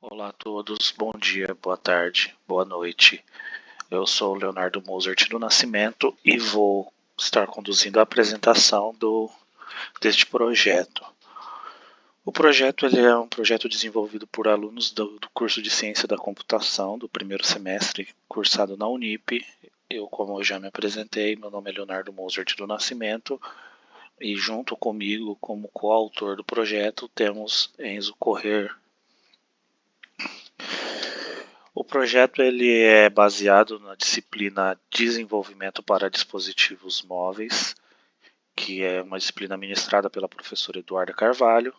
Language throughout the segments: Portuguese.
Olá a todos, bom dia, boa tarde, boa noite. Eu sou o Leonardo Mozart do Nascimento e vou estar conduzindo a apresentação deste projeto. O projeto ele é um projeto desenvolvido por alunos do curso de Ciência da Computação do primeiro semestre, cursado na Unip. Como eu já me apresentei, meu nome é Leonardo Mozart do Nascimento e junto comigo, como coautor do projeto, temos Enzo Correr. O projeto ele é baseado na disciplina Desenvolvimento para Dispositivos Móveis, que é uma disciplina ministrada pela professora Eduarda Carvalho,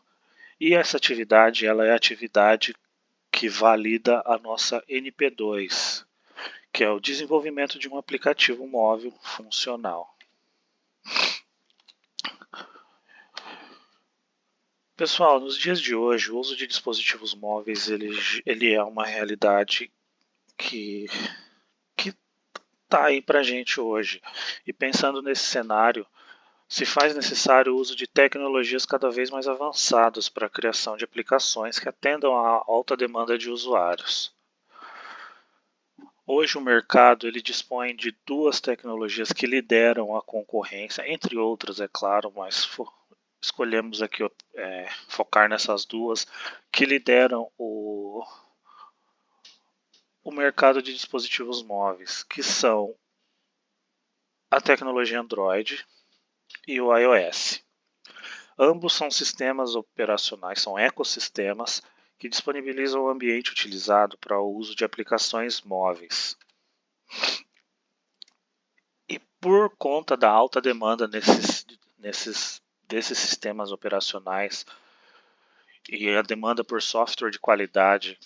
e essa atividade ela é a atividade que valida a nossa NP2, que é o desenvolvimento de um aplicativo móvel funcional. Pessoal, nos dias de hoje, o uso de dispositivos móveis ele é uma realidade que está aí para a gente hoje. E pensando nesse cenário, se faz necessário o uso de tecnologias cada vez mais avançadas para a criação de aplicações que atendam à alta demanda de usuários. Hoje o mercado ele dispõe de duas tecnologias que lideram a concorrência, entre outras, é claro, mas escolhemos aqui focar nessas duas que lideram o mercado de dispositivos móveis, que são a tecnologia Android e o iOS. Ambos são sistemas operacionais, são ecossistemas que disponibilizam o ambiente utilizado para o uso de aplicações móveis. E por conta da alta demanda desses sistemas operacionais e a demanda por software de qualidade,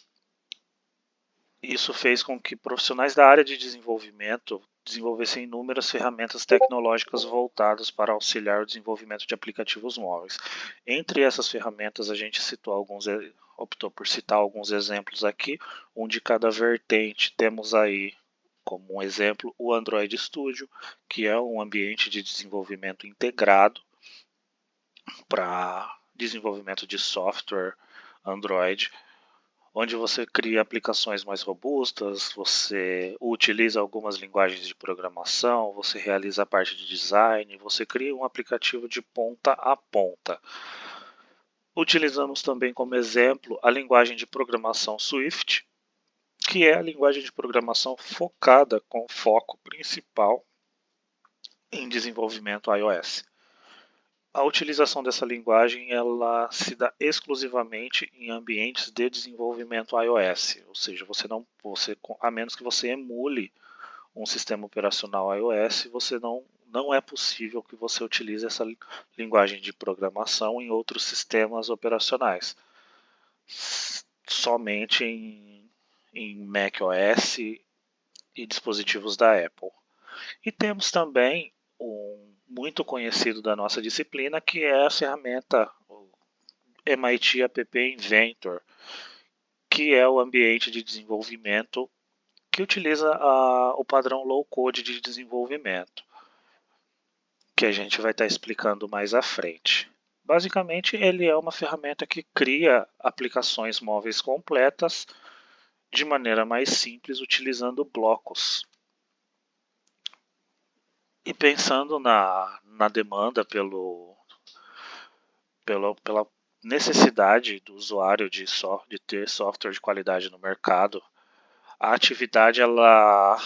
isso fez com que profissionais da área de desenvolvimento desenvolvessem inúmeras ferramentas tecnológicas voltadas para auxiliar o desenvolvimento de aplicativos móveis. Entre essas ferramentas, a gente optou por citar alguns exemplos aqui, um de cada vertente. Temos aí, como um exemplo, o Android Studio, que é um ambiente de desenvolvimento integrado para desenvolvimento de software Android, onde você cria aplicações mais robustas, você utiliza algumas linguagens de programação, você realiza a parte de design, você cria um aplicativo de ponta a ponta. Utilizamos também como exemplo a linguagem de programação Swift, que é a linguagem de programação focada com foco principal em desenvolvimento iOS. A utilização dessa linguagem ela se dá exclusivamente em ambientes de desenvolvimento iOS, ou seja, a menos que você emule um sistema operacional iOS, não é possível que você utilize essa linguagem de programação em outros sistemas operacionais, somente em macOS e dispositivos da Apple. E temos também um muito conhecido da nossa disciplina, que é a ferramenta MIT App Inventor, que é o ambiente de desenvolvimento que utiliza o padrão low code de desenvolvimento, que a gente vai estar explicando mais à frente. Basicamente, ele é uma ferramenta que cria aplicações móveis completas de maneira mais simples, utilizando blocos. E pensando na demanda pela necessidade do usuário de ter software de qualidade no mercado, a atividade ela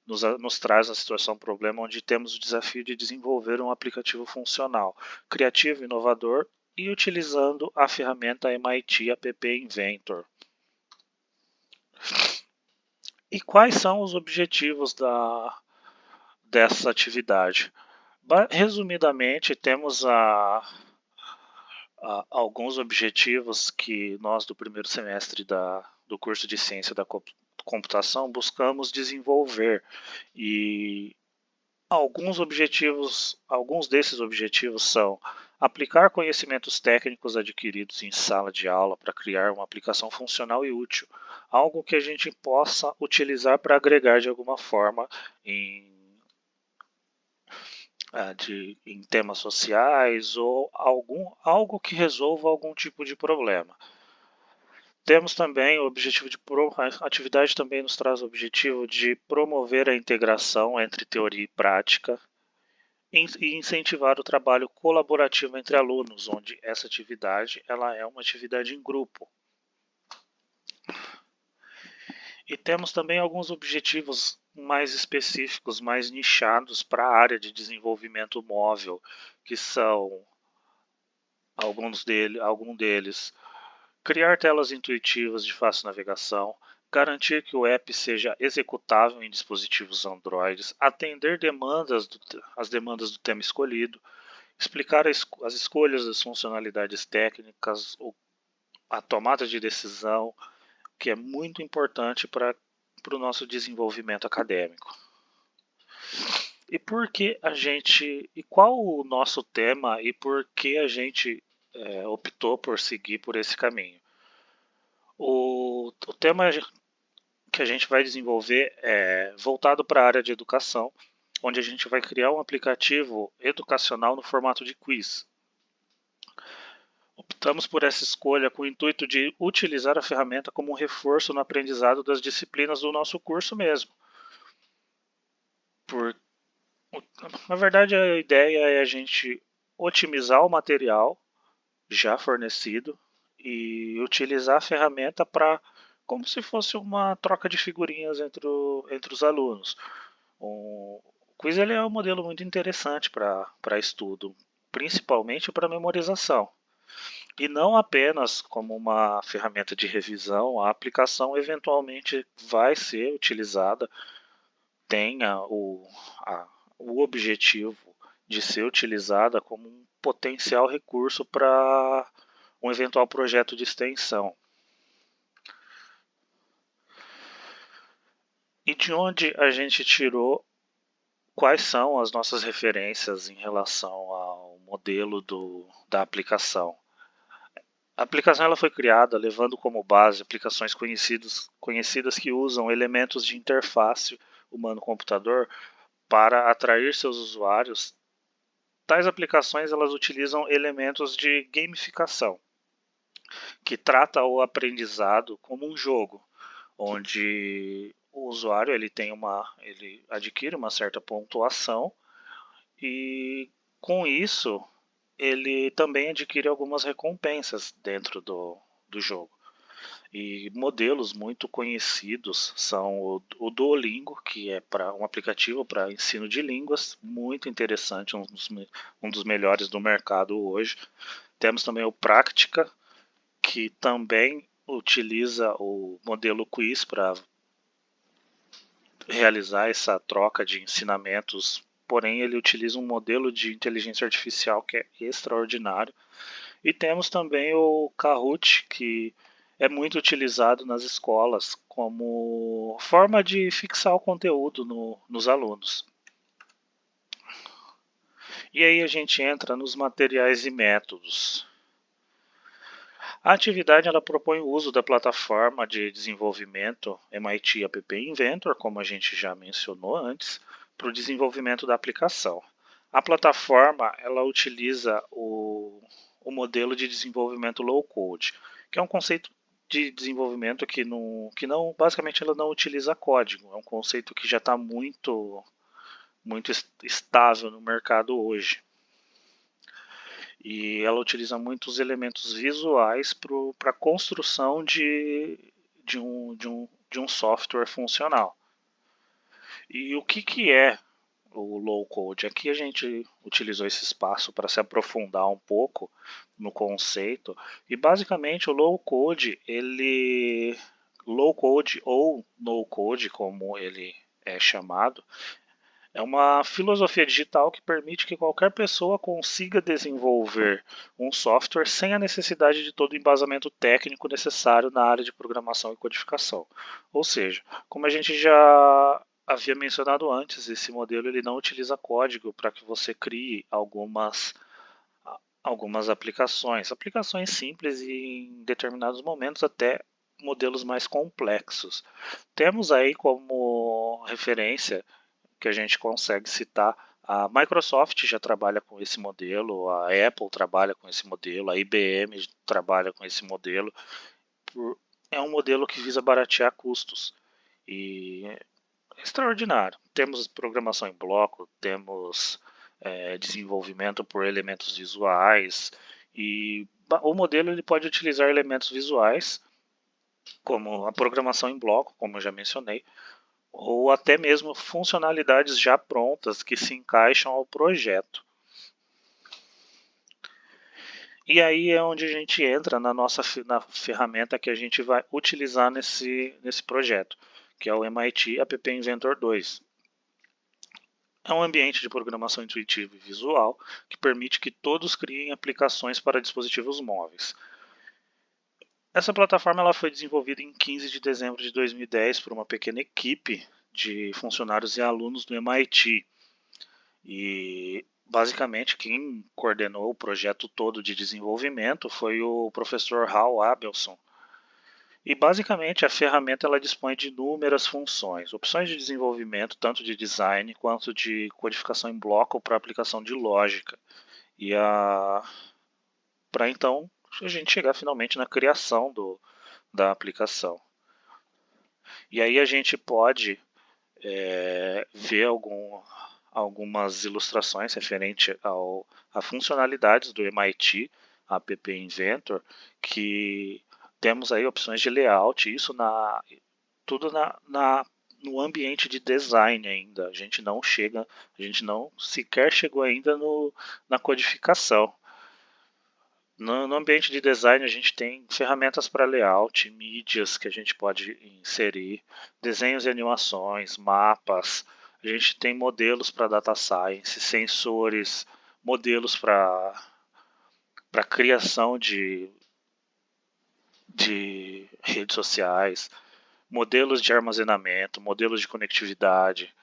nos traz a situação problema onde temos o desafio de desenvolver um aplicativo funcional, criativo, inovador e utilizando a ferramenta MIT App Inventor. E quais são os objetivos dessa atividade? Resumidamente, temos alguns objetivos que nós do primeiro semestre do curso de Ciência da Computação buscamos desenvolver, e alguns desses objetivos são aplicar conhecimentos técnicos adquiridos em sala de aula para criar uma aplicação funcional e útil, algo que a gente possa utilizar para agregar de alguma forma em temas sociais ou algo que resolva algum tipo de problema. Temos também o objetivo a atividade também nos traz o objetivo de promover a integração entre teoria e prática e incentivar o trabalho colaborativo entre alunos, onde essa atividade ela é uma atividade em grupo. E temos também alguns objetivos mais específicos, mais nichados para a área de desenvolvimento móvel, que são alguns deles criar telas intuitivas de fácil navegação, garantir que o app seja executável em dispositivos Android, atender as demandas do tema escolhido, explicar as escolhas das funcionalidades técnicas, a tomada de decisão, que é muito importante para o nosso desenvolvimento acadêmico. E por que a gente. E qual o nosso tema e por que a gente optou por seguir por esse caminho? O tema que a gente vai desenvolver é voltado para a área de educação, onde a gente vai criar um aplicativo educacional no formato de quiz. Optamos por essa escolha com o intuito de utilizar a ferramenta como um reforço no aprendizado das disciplinas do nosso curso mesmo. Por, na verdade, a ideia é a gente otimizar o material já fornecido e utilizar a ferramenta para como se fosse uma troca de figurinhas entre os alunos. O quiz ele é um modelo muito interessante para estudo, principalmente para memorização. E não apenas como uma ferramenta de revisão, a aplicação eventualmente vai ser utilizada, tenha o objetivo de ser utilizada como um potencial recurso para um eventual projeto de extensão. E de onde a gente tirou quais são as nossas referências em relação ao modelo da aplicação? A aplicação ela foi criada levando como base aplicações conhecidas que usam elementos de interface humano-computador para atrair seus usuários. Tais aplicações elas utilizam elementos de gamificação, que trata o aprendizado como um jogo, onde o usuário ele adquire uma certa pontuação e com isso ele também adquire algumas recompensas dentro do jogo. E modelos muito conhecidos são o Duolingo, que é para um aplicativo para ensino de línguas, muito interessante, um dos melhores do mercado hoje. Temos também o Practica, que também utiliza o modelo Quiz para realizar essa troca de ensinamentos, porém ele utiliza um modelo de inteligência artificial que é extraordinário. E temos também o Kahoot, que é muito utilizado nas escolas como forma de fixar o conteúdo nos alunos. E aí a gente entra nos materiais e métodos. A atividade ela propõe o uso da plataforma de desenvolvimento MIT App Inventor, como a gente já mencionou antes, para o desenvolvimento da aplicação. A plataforma ela utiliza o modelo de desenvolvimento low code, que é um conceito de desenvolvimento que não basicamente ela não utiliza código, é um conceito que já está muito estável no mercado hoje. E ela utiliza muitos elementos visuais para a construção de um software funcional. E o que é o low code? Aqui a gente utilizou esse espaço para se aprofundar um pouco no conceito. E basicamente o low code, low code ou no code, como ele é chamado, é uma filosofia digital que permite que qualquer pessoa consiga desenvolver um software sem a necessidade de todo o embasamento técnico necessário na área de programação e codificação. Ou seja, como a gente já havia mencionado antes, esse modelo ele não utiliza código para que você crie algumas aplicações simples e em determinados momentos até modelos mais complexos. Temos aí como referência que a gente consegue citar. A Microsoft já trabalha com esse modelo, a Apple trabalha com esse modelo, a IBM trabalha com esse modelo. é um modelo que visa baratear custos e é extraordinário. Temos programação em bloco, temos desenvolvimento por elementos visuais e o modelo ele pode utilizar elementos visuais como a programação em bloco, como eu já mencionei, ou até mesmo funcionalidades já prontas que se encaixam ao projeto. E aí é onde a gente entra na ferramenta que a gente vai utilizar nesse projeto, que é o MIT App Inventor 2. É um ambiente de programação intuitivo e visual que permite que todos criem aplicações para dispositivos móveis. Essa plataforma ela foi desenvolvida em 15 de dezembro de 2010 por uma pequena equipe de funcionários e alunos do MIT. E basicamente quem coordenou o projeto todo de desenvolvimento foi o professor Hal Abelson. E basicamente a ferramenta ela dispõe de inúmeras funções, opções de desenvolvimento tanto de design quanto de codificação em bloco para aplicação de lógica. E para então a gente chegar finalmente na criação da aplicação. E aí a gente pode ver algumas ilustrações referente a funcionalidades do MIT App Inventor, que temos aí opções de layout, isso tudo no ambiente de design ainda. A gente não sequer chegou ainda na codificação. No ambiente de design a gente tem ferramentas para layout, mídias que a gente pode inserir, desenhos e animações, mapas, a gente tem modelos para data science, sensores, modelos para criação de redes sociais, modelos de armazenamento, modelos de conectividade.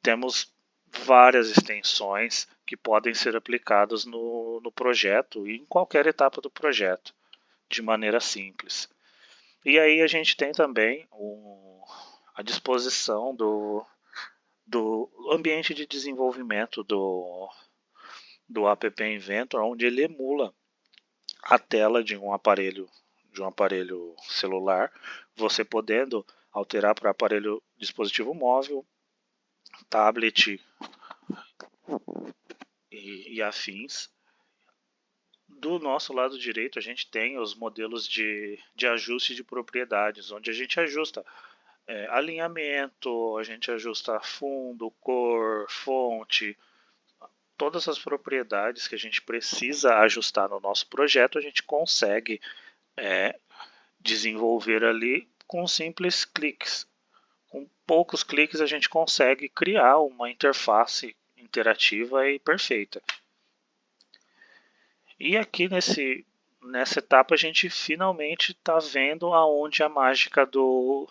Temos várias extensões que podem ser aplicadas no projeto e em qualquer etapa do projeto, de maneira simples. E aí a gente tem também a disposição do ambiente de desenvolvimento do App Inventor, onde ele emula a tela de um aparelho celular, você podendo alterar para aparelho dispositivo móvel, tablet e afins. Do nosso lado direito, a gente tem os modelos de ajuste de propriedades, onde a gente ajusta alinhamento, a gente ajusta fundo, cor, fonte, todas as propriedades que a gente precisa ajustar no nosso projeto, a gente consegue desenvolver ali com simples cliques. Com poucos cliques, a gente consegue criar uma interface interativa e perfeita. E aqui nessa etapa a gente finalmente está vendo aonde a mágica do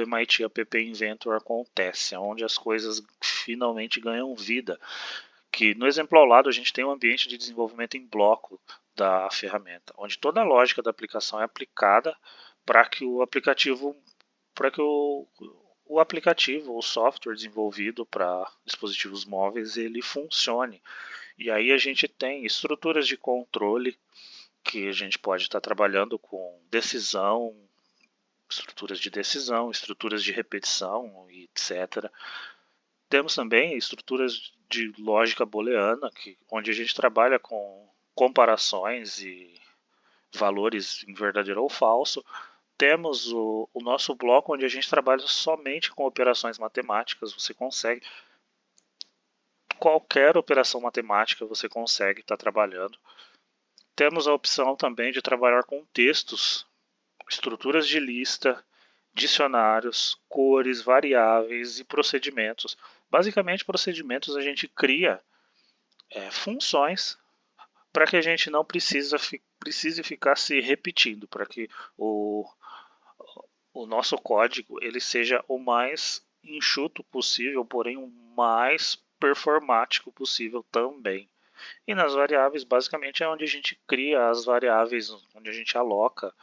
MIT App Inventor acontece, onde as coisas finalmente ganham vida. Que no exemplo ao lado a gente tem um ambiente de desenvolvimento em bloco da ferramenta, onde toda a lógica da aplicação é aplicada para que o aplicativo, o software desenvolvido para dispositivos móveis, ele funcione. E aí a gente tem estruturas de controle que a gente pode estar trabalhando com estruturas de repetição, etc. Temos também estruturas de lógica booleana, onde a gente trabalha com comparações e valores em verdadeiro ou falso. Temos o nosso bloco onde a gente trabalha somente com operações matemáticas. Você consegue qualquer operação matemática você consegue estar trabalhando. Temos a opção também de trabalhar com textos, estruturas de lista, dicionários, cores, variáveis e procedimentos. Basicamente, procedimentos a gente cria funções para que a gente não precise ficar se repetindo, para que o nosso código ele seja o mais enxuto possível, porém o mais performático possível também. E nas variáveis, basicamente, é onde a gente cria as variáveis, onde a gente aloca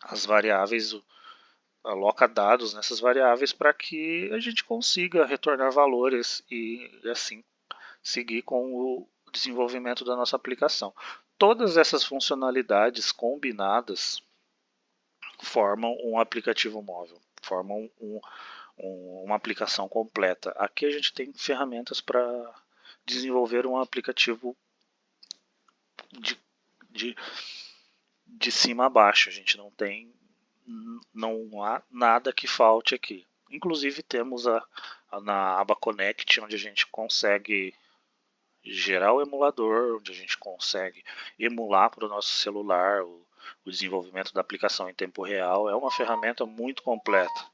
as variáveis, aloca dados nessas variáveis para que a gente consiga retornar valores e assim seguir com o desenvolvimento da nossa aplicação. todas essas funcionalidades combinadas formam um aplicativo móvel, formam uma aplicação completa. Aqui a gente tem ferramentas para desenvolver um aplicativo de, de, de cima a baixo. A gente não há nada que falte aqui. Inclusive temos na aba Connect, onde a gente consegue gerar o emulador, onde a gente consegue emular para o nosso celular o desenvolvimento da aplicação em tempo real. É uma ferramenta muito completa.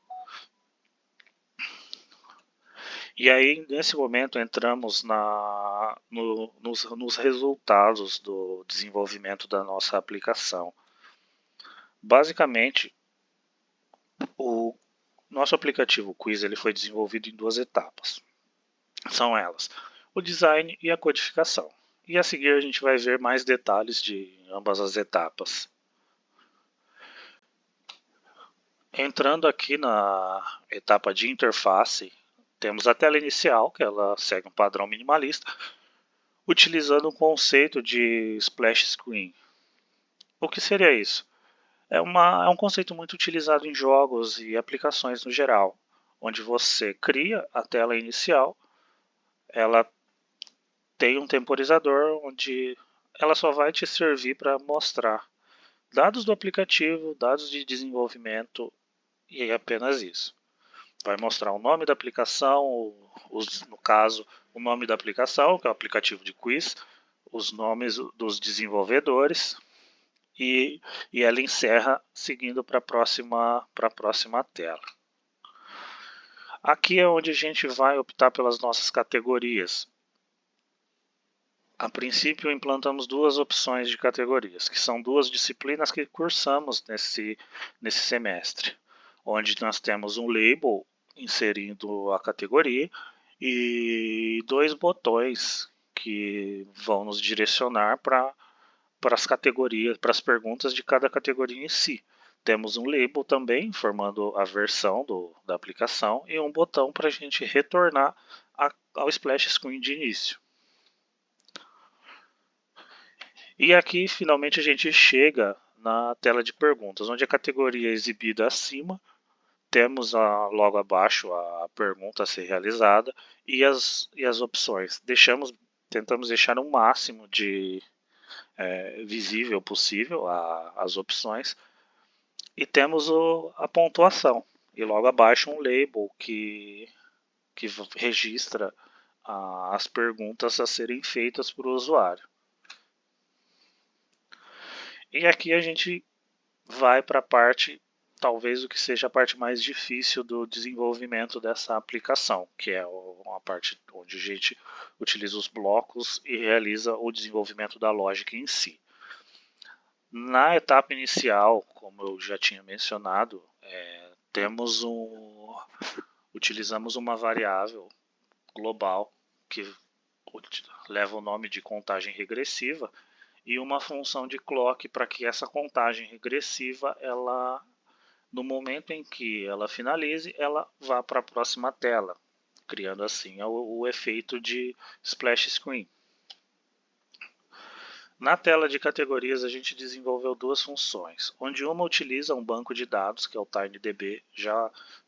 E aí, nesse momento, entramos nos resultados do desenvolvimento da nossa aplicação. Basicamente, o nosso aplicativo Quiz ele foi desenvolvido em duas etapas. São elas, o design e a codificação. E a seguir a gente vai ver mais detalhes de ambas as etapas. Entrando aqui na etapa de interface, temos a tela inicial, que ela segue um padrão minimalista, utilizando o conceito de splash screen. O que seria isso? É um conceito muito utilizado em jogos e aplicações no geral, onde você cria a tela inicial, ela tem um temporizador onde ela só vai te servir para mostrar dados do aplicativo, dados de desenvolvimento e é apenas isso. Vai mostrar o nome da aplicação, no caso, o nome da aplicação, que é o aplicativo de quiz, os nomes dos desenvolvedores e ela encerra seguindo para a próxima tela. Aqui é onde a gente vai optar pelas nossas categorias. A princípio, implantamos duas opções de categorias, que são duas disciplinas que cursamos nesse semestre, onde nós temos um label inserindo a categoria e dois botões que vão nos direcionar para as categorias, para as perguntas de cada categoria em si. Temos um label também informando a versão da aplicação e um botão para a gente retornar ao splash screen de início. E aqui finalmente a gente chega na tela de perguntas, onde a categoria é exibida acima, temos logo abaixo a pergunta a ser realizada e as opções. Tentamos deixar o máximo de visível possível as opções e temos a pontuação e logo abaixo um label que registra as perguntas a serem feitas para o usuário. E aqui a gente vai para a parte, talvez o que seja a parte mais difícil do desenvolvimento dessa aplicação, que é uma parte onde a gente utiliza os blocos e realiza o desenvolvimento da lógica em si. Na etapa inicial, como eu já tinha mencionado, utilizamos uma variável global que leva o nome de contagem regressiva e uma função de clock para que essa contagem regressiva, no momento em que ela finalize, ela vá para a próxima tela, criando assim o efeito de splash screen. Na tela de categorias a gente desenvolveu duas funções, onde uma utiliza um banco de dados, que é o TinyDB,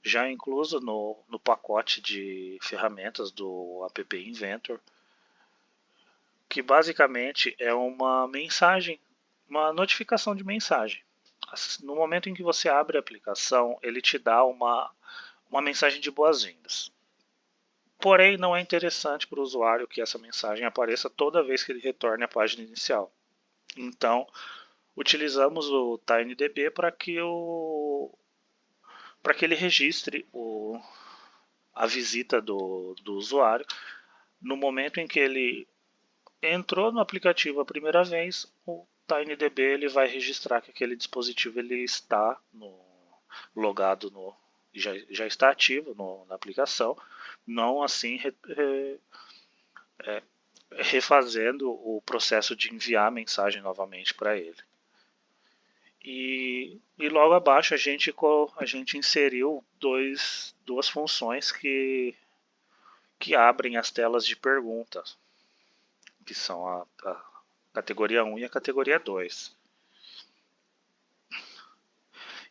já incluso no pacote de ferramentas do App Inventor, que basicamente é uma mensagem, uma notificação de mensagem. No momento em que você abre a aplicação, ele te dá uma mensagem de boas-vindas. Porém, não é interessante para o usuário que essa mensagem apareça toda vez que ele retorne à página inicial. Então, utilizamos o TinyDB para que ele registre a visita do usuário no momento em que ele entrou no aplicativo a primeira vez. O TinyDB ele vai registrar que aquele dispositivo ele está logado já está ativo na aplicação, não assim refazendo o processo de enviar a mensagem novamente para ele. E logo abaixo a gente inseriu duas funções que abrem as telas de perguntas, que são categoria 1 e a categoria 2.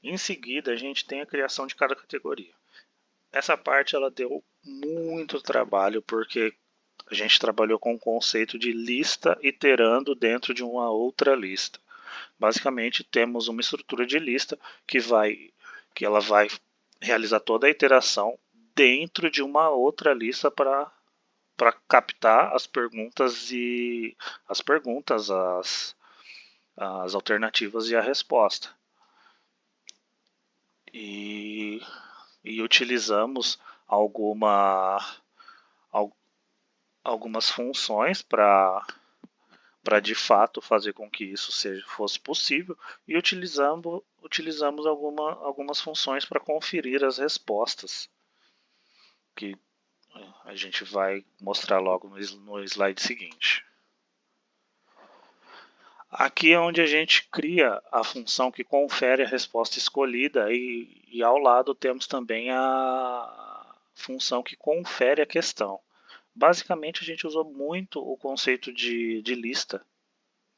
Em seguida, a gente tem a criação de cada categoria. Essa parte ela deu muito trabalho, porque a gente trabalhou com o conceito de lista iterando dentro de uma outra lista. Basicamente, temos uma estrutura de lista que ela vai realizar toda a iteração dentro de uma outra lista para captar as perguntas as alternativas e a resposta. E, e utilizamos algumas funções para de fato fazer com que isso fosse possível, e utilizamos algumas funções para conferir as respostas, que a gente vai mostrar logo no slide seguinte. Aqui é onde a gente cria a função que confere a resposta escolhida, e ao lado temos também a função que confere a questão. Basicamente, a gente usou muito o conceito de lista,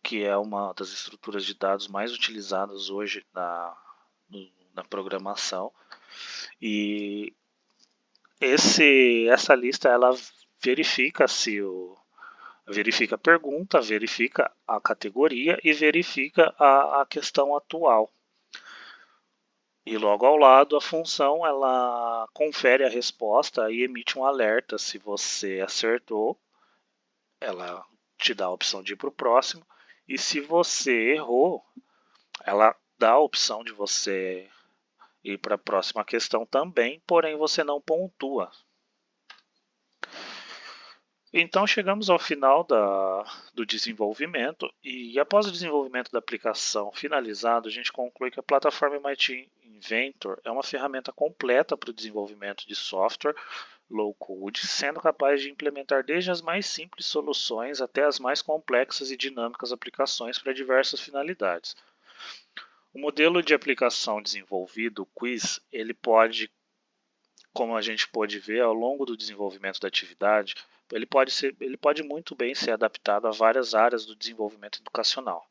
que é uma das estruturas de dados mais utilizadas hoje na programação. E essa lista ela verifica a pergunta, verifica a categoria e verifica a questão atual. E logo ao lado a função ela confere a resposta e emite um alerta. Se você acertou, ela te dá a opção de ir para o próximo. E se você errou, ela dá a opção de você ir para a próxima questão também, porém você não pontua. Então chegamos ao final do desenvolvimento, e após o desenvolvimento da aplicação finalizado, a gente conclui que a plataforma MIT Inventor é uma ferramenta completa para o desenvolvimento de software low-code, sendo capaz de implementar desde as mais simples soluções até as mais complexas e dinâmicas aplicações para diversas finalidades. O modelo de aplicação desenvolvido, o Quiz, ele pode, como a gente pôde ver ao longo do desenvolvimento da atividade, ele pode muito bem ser adaptado a várias áreas do desenvolvimento educacional.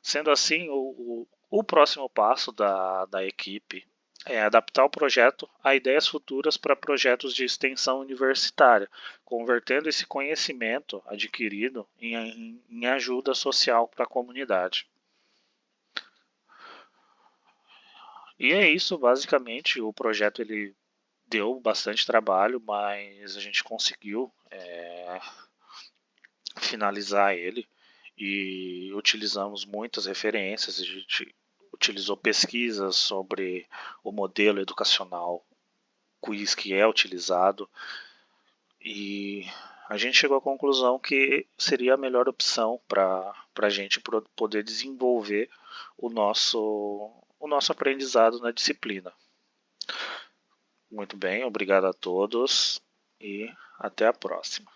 Sendo assim, o próximo passo da equipe é adaptar o projeto a ideias futuras para projetos de extensão universitária, convertendo esse conhecimento adquirido em ajuda social para a comunidade. E é isso, basicamente. O projeto ele deu bastante trabalho, mas a gente conseguiu finalizar ele, e utilizamos muitas referências. A gente utilizou pesquisas sobre o modelo educacional Quiz que é utilizado, e a gente chegou à conclusão que seria a melhor opção para a gente poder desenvolver o nosso aprendizado na disciplina. Muito bem, obrigado a todos e até a próxima.